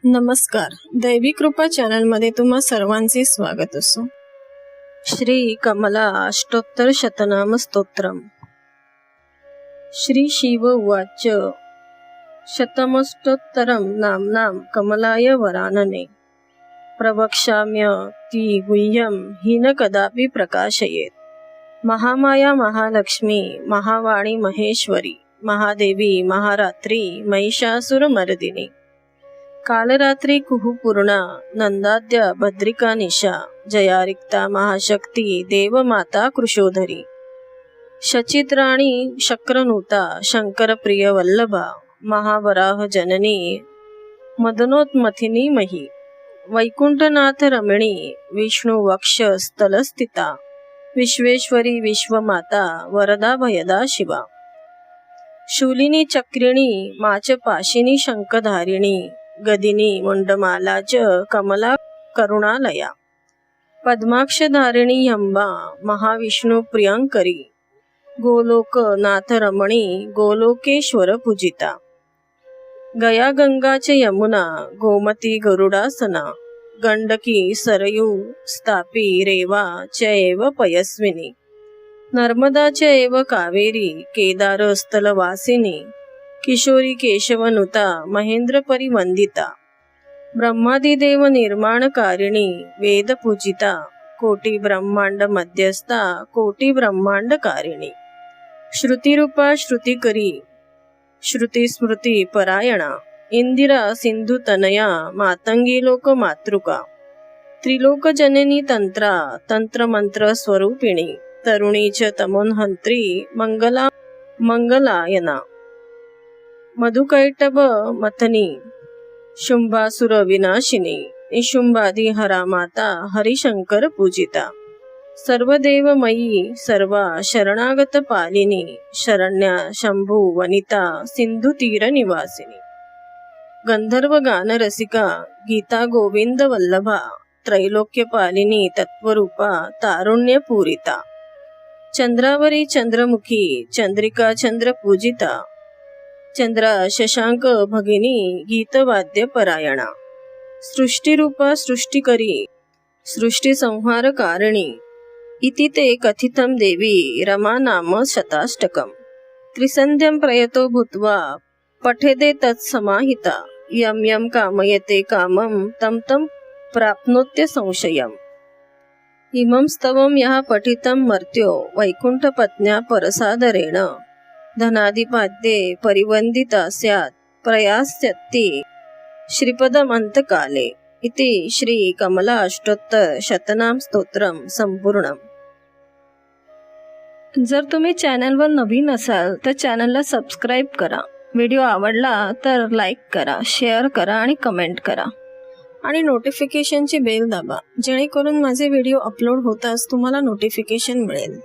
नमस्कार, दैवी कृपा चॅनलमध्ये तुम्हा सर्वांचे स्वागत असो। श्री कमला अष्टोत्तर शतनाम स्तोत्रम। श्री शिव उवाच शतमस्तोत्तरं नाम्नां कमलाय वरानने प्रवक्ष्याम्य ती गुह्यं हि न कदापि प्रकाशयेत्। महामाया महालक्ष्मी महावाणी महेश्वरी महादेवी महारात्री महिषासुरमर्दिनी कालरात्री कुहुपूर्णा नंदाद्य भद्रिका निशा जया रिक्ता महाशक्ती देवमाता कृशोधरी शचित्राणी शक्रनूता शंकरप्रिय वल्लभा महावराह जननी मदनोत्मथिनी मही वैकुंठनाथ रमणी विष्णुवक्ष स्थलस्थिता विश्वेश्वरी विश्वमाता वरदा भयदा शिवा शूलिनी चक्रिणी माचपाशिनी शंखधारिणी गदिनी मुंडमालाच कमला करुणालया पद्माक्षधारिणी अंबा महाविष्णु प्रियंकरी गोलोक नाथ रमणी गोलोकेश्वर पूजिता गया गंगाच यमुना गोमती गरुडासना गंडकी सरयू स्थापी रेवा चैव पयस्विनी नर्मदा चैव कावेरी केदार स्थलवासिनी किशोरी केशवनुता महेंद्र परिवंदिता ब्रह्मादिदेव निर्माणकारिणी वेद पूजिता कोटी ब्रह्मांड मध्यस्था कोटी ब्रह्मांडकारिणी श्रुतिरूपा श्रुतिकरी श्रुती स्मृती परायणा इंदिरा सिंधु तनया मातंगी लोक मातृका त्रिलोक जननी तंत्रा तंत्र मंत्र स्वरूपिणी तरुणीच तमोन्हंत्री मंगला मंगलायना मधुकैटभ मथनी शुंभासुर विनाशिनी निशुंभादी हरा माता हरिशंकर पूजिता सर्वदेवमयी सर्वा शरणागत पालिनी शरण्या शंभू वनिता सिंधु तीर निवासिनी गंधर्व गान रसिका गीता गोविंद वल्लभा त्रैलोक्य पालिनी तत्वरूपा तारुण्य पूरिता चंद्रावरी चंद्रमुखी चंद्रिका चंद्र पूजिता चंद्रा शशांक भगिनी गीतवाद्य परायणा सृष्टिरूपा सृष्टिकरी सृष्टी संहार कारिणी इति ते कथितं देवी रमा नाम शताष्टकम् त्रिसंध्यं प्रयतो भूत्वा पठेदे तत्समाहिता यं यं कामयते कामं तं तं प्राप्नोत्य संशयम् इमं स्तवं यः पठितं मर्त्यो वैकुंठपत्न्या परसादरेण धनादिपाद्ये परिवंदिता स्यात् प्रयास्यति श्रीपदमन्तकाले इति श्री कमला अष्टोत्तर शतनाम स्तोत्रम संपूर्णम। जर तुम्ही चॅनलवर नवीन असाल तर चॅनलला सबस्क्राईब करा, व्हिडिओ आवडला तर लाईक करा, शेअर करा आणि कमेंट करा आणि नोटिफिकेशनची बेल दाबा जेणेकरून माझे व्हिडिओ अपलोड होताच तुम्हाला नोटिफिकेशन मिळेल।